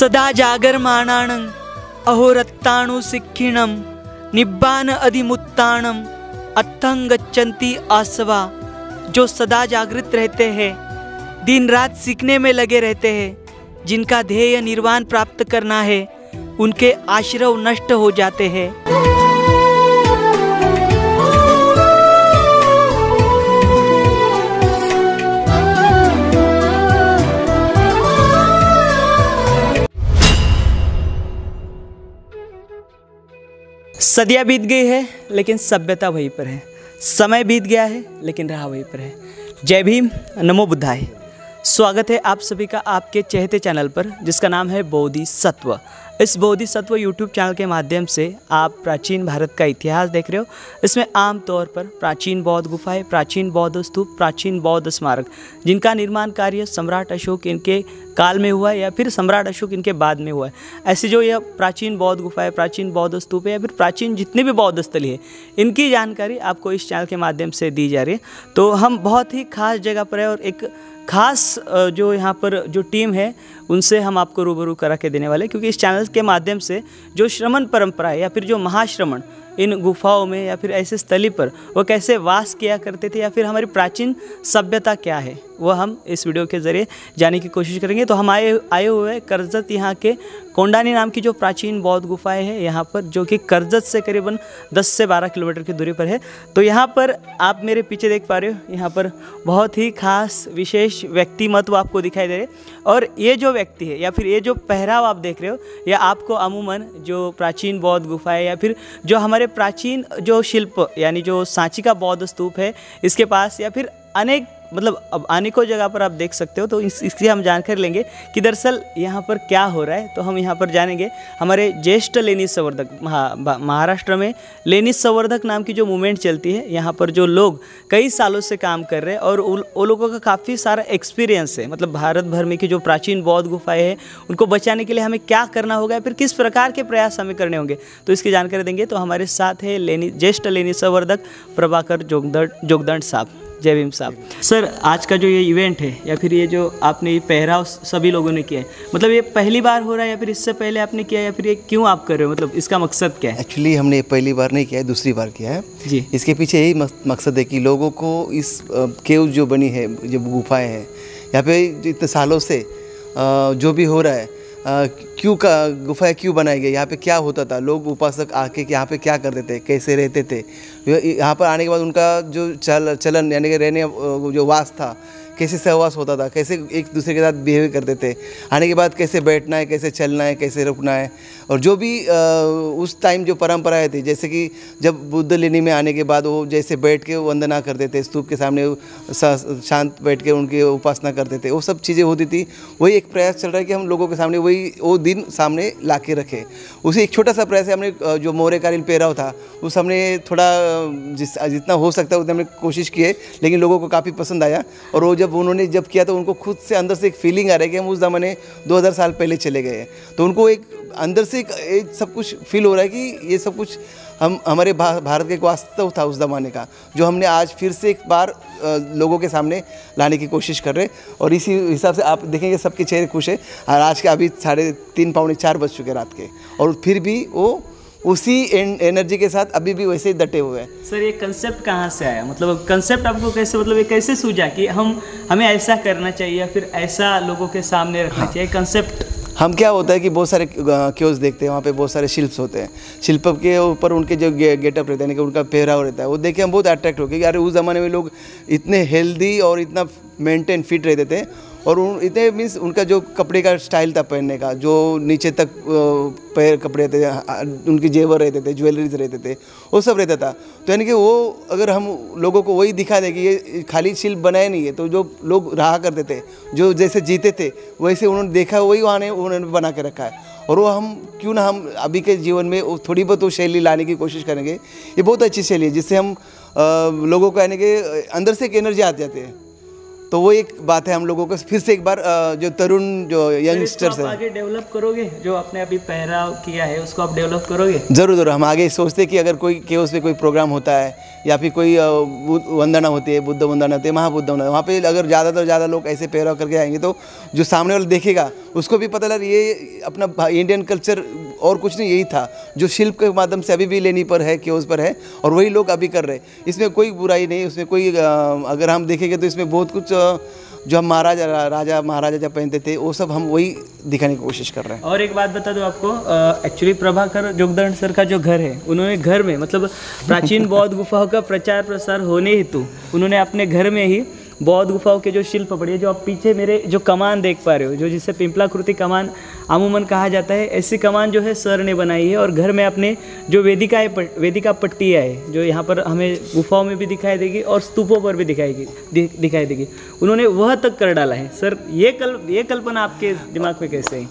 सदा जागरमाणानं अहोरत्ताणु सिक्खिणं निब्बान अधिमुत्ताणं अत्थं गच्छन्ति आसवा। जो सदा जागृत रहते हैं, दिन रात सीखने में लगे रहते हैं, जिनका ध्येय निर्वाण प्राप्त करना है, उनके आश्रव नष्ट हो जाते हैं। सदियाँ बीत गई है लेकिन सभ्यता वहीं पर है। समय बीत गया है लेकिन राह वहीं पर है। जय भीम, नमो बुद्धाय। स्वागत है आप सभी का आपके चहेते चैनल पर, जिसका नाम है बोधिसत्व। इस बोधिसत्व यूट्यूब चैनल के माध्यम से आप प्राचीन भारत का इतिहास देख रहे हो। इसमें आम तौर पर प्राचीन बौद्ध गुफाएं, प्राचीन बौद्ध स्तूप, प्राचीन बौद्ध स्मारक, जिनका निर्माण कार्य सम्राट अशोक इनके काल में हुआ है या फिर सम्राट अशोक इनके बाद में हुआ है, ऐसे जो यह प्राचीन बौद्ध गुफाएं, प्राचीन बौद्ध स्तूप है या फिर प्राचीन जितने भी बौद्ध स्थल है, इनकी जानकारी आपको इस चैनल के माध्यम से दी जा रही है। तो हम बहुत ही खास जगह पर है और एक खास जो यहाँ पर जो टीम है उनसे हम आपको रूबरू करा के देने वाले, क्योंकि इस चैनल के माध्यम से जो श्रमण परंपरा है या फिर जो महाश्रमण इन गुफाओं में या फिर ऐसे स्थली पर वो कैसे वास किया करते थे या फिर हमारी प्राचीन सभ्यता क्या है, वह हम इस वीडियो के ज़रिए जानने की कोशिश करेंगे। तो हम आए हुए करजत यहाँ के कोंडानी नाम की जो प्राचीन बौद्ध गुफाएं हैं यहाँ पर, जो कि करजत से करीबन 10 से 12 किलोमीटर की दूरी पर है। तो यहाँ पर आप मेरे पीछे देख पा रहे हो, यहाँ पर बहुत ही खास विशेष व्यक्तिमत्व आपको दिखाई दे रहे हैं। और ये जो व्यक्ति है या फिर ये जो पहराव आप देख रहे हो, या आपको अमूमन जो प्राचीन बौद्ध गुफाएं या फिर जो हमारे प्राचीन जो शिल्प यानी जो सांची का बौद्ध स्तूप है इसके पास, या फिर अनेक अब अनेकों जगह पर आप देख सकते हो। तो इसकी हम जानकारी लेंगे कि दरअसल यहाँ पर क्या हो रहा है। तो हम यहाँ पर जानेंगे हमारे ज्येष्ठ लेनी संवर्धक, महाराष्ट्र में लेनी संवर्धक नाम की जो मूवमेंट चलती है, यहाँ पर जो लोग कई सालों से काम कर रहे हैं और उन लोगों का काफ़ी सारा एक्सपीरियंस है। भारत भर में की जो प्राचीन बौद्ध गुफाएँ हैं उनको बचाने के लिए हमें क्या करना होगा या फिर किस प्रकार के प्रयास हमें करने होंगे, तो इसकी जानकारी देंगे। तो हमारे साथ है ज्येष्ठ लेनी संवर्धक प्रभाकर जोगदंड साहब। जय भीम साहब। सर, आज का जो ये इवेंट है या फिर ये जो आपने ये पहराव सभी लोगों ने किया है, ये पहली बार हो रहा है या फिर इससे पहले आपने किया, या फिर ये क्यों आप कर रहे हो, इसका मकसद क्या है? एक्चुअली हमने पहली बार नहीं किया है, दूसरी बार किया है जी। इसके पीछे यही मकसद है कि लोगों को इस केव जो बनी है, जो गुफाएँ हैं यहाँ पे इतने सालों से जो भी हो रहा है, क्यों गुफाएं क्यों बनाई गई, यहाँ पे क्या होता था, लोग उपासक आके यहाँ पे क्या करते थे, कैसे रहते थे, यहाँ पर आने के बाद उनका जो चलन यानी कि रहने जो वास था, कैसे सहवास होता था, कैसे एक दूसरे के साथ बिहेव करते थे, आने के बाद कैसे बैठना है, कैसे चलना है, कैसे रुकना है, और जो भी उस टाइम जो परंपराएं थी, जैसे कि जब बुद्ध लेनी में आने के बाद वो जैसे बैठ के वंदना करते थे, स्तूप के सामने शांत बैठ के उनकी उपासना करते थे, वो सब चीज़ें होती थी। वही एक प्रयास चल रहा है कि हम लोगों के सामने वो दिन सामने ला के रखें। उसे एक छोटा सा प्रयास है, हमने जो मौर्यकालीन पहराव था उस हमने थोड़ा जितना हो सकता है उतना हमने कोशिश की है, लेकिन लोगों को काफ़ी पसंद आया। और वो उन्होंने जब किया तो उनको खुद से अंदर से एक फीलिंग आ रही है कि हम उस ज़माने 2000 साल पहले चले गए हैं। तो उनको एक अंदर से एक सब कुछ फील हो रहा है कि ये सब कुछ हमारे भारत का एक वास्तव था उस ज़माने का, जो हमने आज फिर से एक बार लोगों के सामने लाने की कोशिश कर रहे हैं। और इसी हिसाब से आप देखेंगे सबके चेहरे खुश है। और आज के अभी 3:30 पौने 4 बज चुके रात के, और फिर भी वो उसी एनर्जी के साथ अभी भी वैसे ही डटे हुए हैं। सर, ये कंसेप्ट कहाँ से आया, कंसेप्ट आपको कैसे ये कैसे सूझा कि हमें ऐसा करना चाहिए या फिर ऐसा लोगों के सामने रखना चाहिए कंसेप्ट? हम क्या होता है कि बहुत सारे क्योज देखते हैं, वहाँ पे बहुत सारे शिल्प होते हैं, शिल्प के ऊपर उनके जो गेटअप रहता है, कि उनका पहराव रहता है, वो देख के हम बहुत अट्रैक्ट हो गए कि अरे उस ज़माने में लोग इतने हेल्दी और इतना मेंटेन फिट रहते थे। और इतने मीन्स उनका जो कपड़े का स्टाइल था पहनने का, जो नीचे तक पैर कपड़े रहते थे, उनके जेवर रहते थे, ज्वेलरीज रहते थे, वो सब रहता था। तो यानी कि वो अगर हम लोगों को वही दिखा दें कि ये खाली शिल्प बनाए नहीं है, तो जो लोग रहा करते थे, जो जैसे जीते थे वैसे उन्होंने देखा, वही उन्होंने बना के रखा है। और वो हम क्यों ना हम अभी के जीवन में वो थोड़ी बहुत वो शैली लाने की कोशिश करेंगे। ये बहुत अच्छी शैली है जिससे हम लोगों को यानी कि अंदर से एक एनर्जी आती जाती है। तो वो एक बात है हम लोगों को फिर से एक बार जो तरुण जो यंगस्टर्स है, है, आगे डेवलप करोगे, जो आपने अभी पहराव किया है उसको आप डेवलप करोगे? ज़रूर ज़रूर। हम आगे सोचते कि अगर कोई केओस पे कोई प्रोग्राम होता है या फिर कोई वंदना होती है, बुद्ध वंदना होती है, महाबुद्ध वंदना, वहाँ पे अगर ज़्यादा से ज़्यादा लोग ऐसे पहराव करके आएंगे तो जो सामने वाला देखेगा उसको भी पता लगा ये अपना इंडियन कल्चर और कुछ नहीं, यही था जो शिल्प के माध्यम से अभी भी लेनी पर है, केओस पर है, और वही लोग अभी कर रहे हैं। इसमें कोई बुराई नहीं, उसमें कोई अगर हम देखेंगे तो इसमें बहुत कुछ जो हम राजा महाराजा जब पहनते थे वो सब हम वही दिखाने की कोशिश कर रहे हैं। और एक बात बता दूं आपको, एक्चुअली प्रभाकर जोगदंड सर का जो घर है, उन्होंने घर में मतलब प्राचीन बौद्ध गुफाओं का प्रचार प्रसार होने हेतु उन्होंने अपने घर में ही बौद्ध गुफाओं के जो शिल्प पड़े, जो आप पीछे मेरे जो कमान देख पा रहे हो, जो जिसे पिंपलाकृति कमान अमूमन कहा जाता है, ऐसी कमान जो है सर ने बनाई है। और घर में अपने जो वेदिका पट्टियाँ है जो यहाँ पर हमें गुफाओं में भी दिखाई देगी और स्तूपों पर भी दिखाई देगी, उन्होंने वह तक कर डाला है। सर ये कल्पना आपके दिमाग में कैसे है?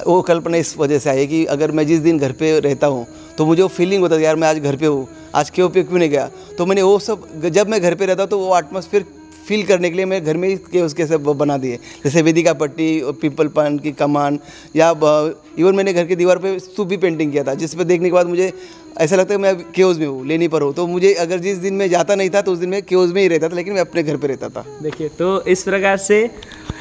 वो कल्पना इस वजह से आई कि अगर मैं जिस दिन घर पे रहता हूँ तो मुझे वो फीलिंग होता है यार मैं आज घर पे हूँ, आज क्यों नहीं गया। तो मैंने वो सब, जब मैं घर पे रहता हूँ तो वो एटमॉस्फेयर फील करने के लिए मैं घर में ही उसके सब बना दिए, जैसे वेदिका पट्टी, पीपल पान की कमान, या इवन मैंने घर की दीवार पे स्तूप भी पेंटिंग किया था, जिस पे देखने के बाद मुझे ऐसा लगता है मैं केओस में हूँ, लेनी पर हूँ। तो मुझे अगर जिस दिन मैं जाता नहीं था तो उस दिन मैं केओस में ही रहता था, लेकिन मैं अपने घर पे रहता था। देखिए, तो इस प्रकार से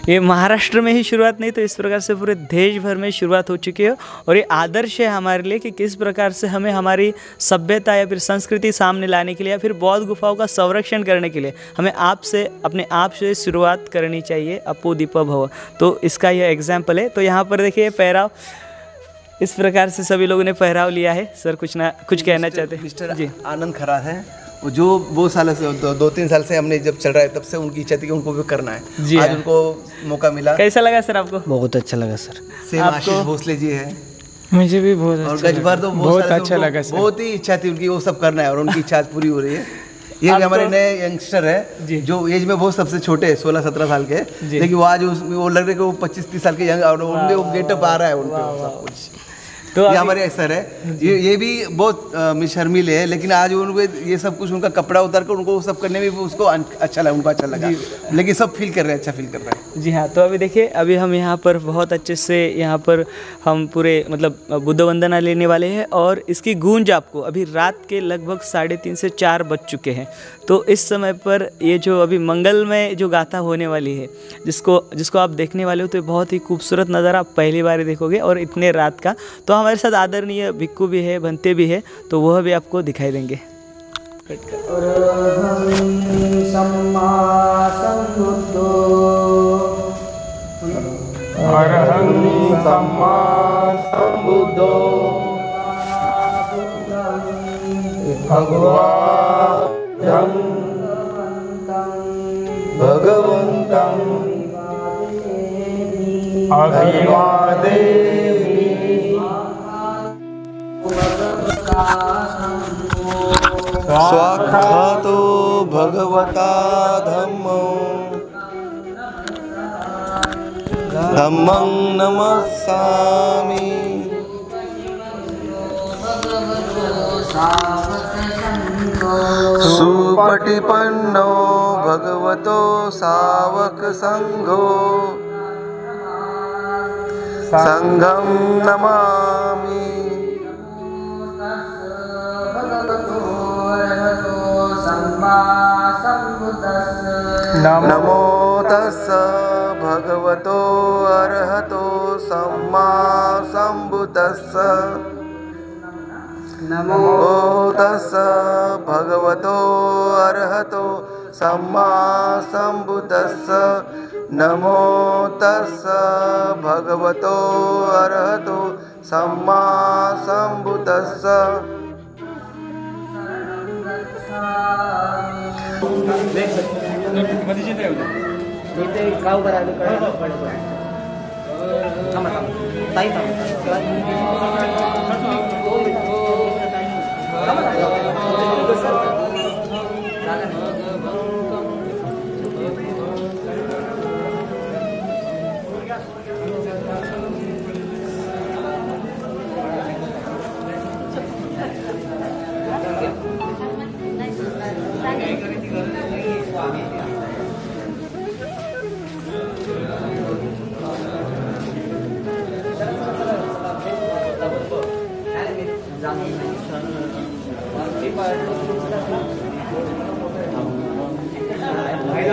ये महाराष्ट्र में ही शुरुआत नहीं, तो इस प्रकार से पूरे देश भर में शुरुआत हो चुकी है। और ये आदर्श है हमारे लिए कि किस प्रकार से हमें हमारी सभ्यता या फिर संस्कृति सामने लाने के लिए या फिर बौद्ध गुफाओं का संरक्षण करने के लिए हमें अपने आप से शुरुआत करनी चाहिए। अपो दीपो भव, तो इसका यह एग्जाम्पल है। तो यहाँ पर देखिए पहराव, इस प्रकार से सभी लोगों ने पहराव लिया है। सर कुछ कहना चाहते हैं? मिस्टर जी आनंद खरार है, जो बहुत साल से 2-3 साल से हमने जब चल रहा है तब से उनकी इच्छा थी कि उनको भी करना है जी। आज उनको मौका मिला। कैसा लगा सर आपको? बहुत अच्छा लगा सर। सेम आशीष भोसले जी है, मुझे भी बहुत और गजबार तो बहुत अच्छा लगा सर। बहुत ही इच्छा थी उनकी वो सब करना है और उनकी इच्छा पूरी हो रही है। ये भी हमारे नए यंगस्टर है जो एज में बहुत सबसे छोटे है, 16-17 साल के, लेकिन वो आज वो लग रहे कि वो 25-30 साल के यंग, और उनमें वो गेटअप आ रहा है उनपे सब कुछ। तो ये हमारे सर है, ये भी बहुत शर्मीले है, लेकिन आज उनको ये सब कुछ उनका कपड़ा उतार कर उनको सब करने में उसको अच्छा लगा, उनको अच्छा लगा, लेकिन सब फील कर रहे हैं, अच्छा फील कर रहे हैं। जी हाँ, तो अभी देखिए, अभी हम यहाँ पर बहुत अच्छे से यहाँ पर हम पूरे मतलब बुद्ध वंदना लेने वाले हैं, और इसकी गूंज आपको अभी रात के लगभग 3:30 से 4 बज चुके हैं। तो इस समय पर ये जो अभी मंगल में जो गाथा होने वाली है, जिसको आप देखने वाले हो, तो बहुत ही खूबसूरत नज़ारा आप पहली बार देखोगे, और इतने रात का। तो हमारे साथ आदरणीय भिक्खू भी है, भंते भी है, तो वह भी आपको दिखाई देंगे। स्वाक्षातो भगवता धम्मं नमस्सामि। सुपटिपन्नो भगवतो सावक संघो संघं नमामि। नमो तस्स भगवतो अरहतो सम्मा सम्बुद्धस्स। नमो तस्स भगवतो अरहतो सम्मा सम्बुद्धस्स। नमो तस्स भगवतो अरहतो सम्मा सम्बुद्धस्स।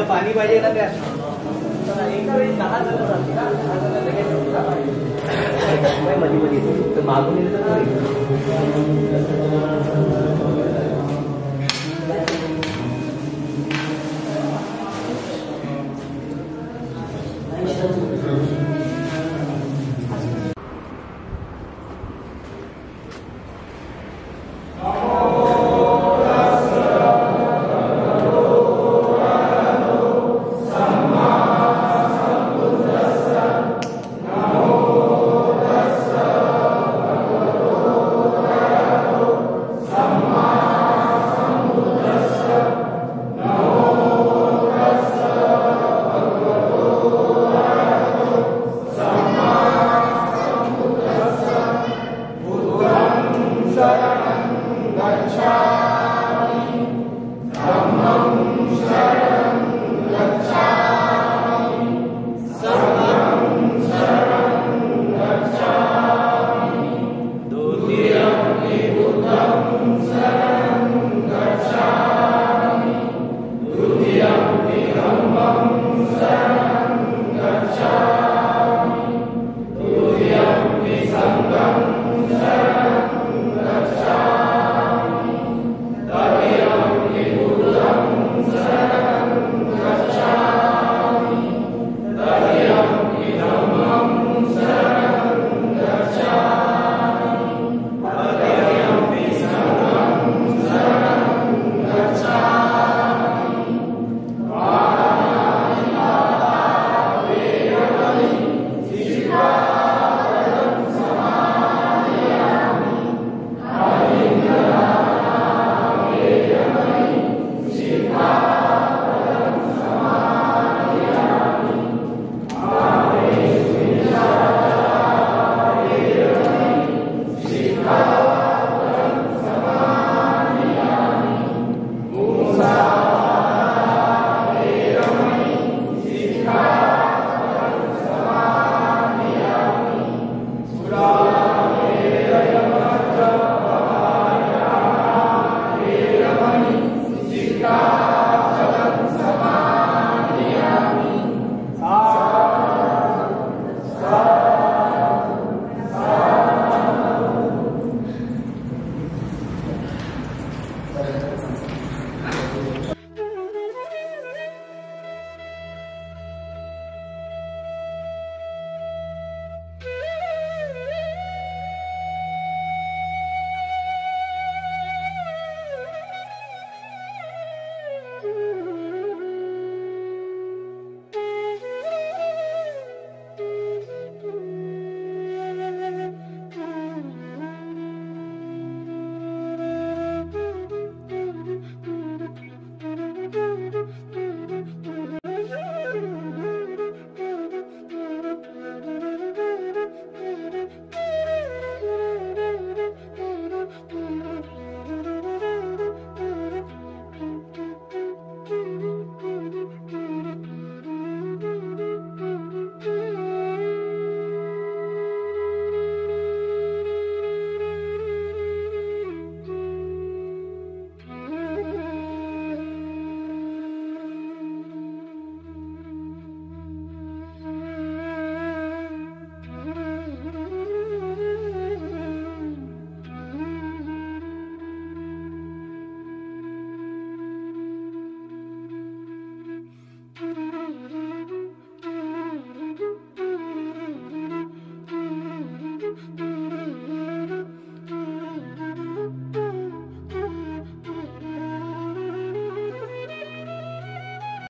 पाणी पाहिजे ना त्या एका वेळी 10 जण जातील ना 10 जण लगेच मध्ये मध्ये तर मागून येईल तर नाही.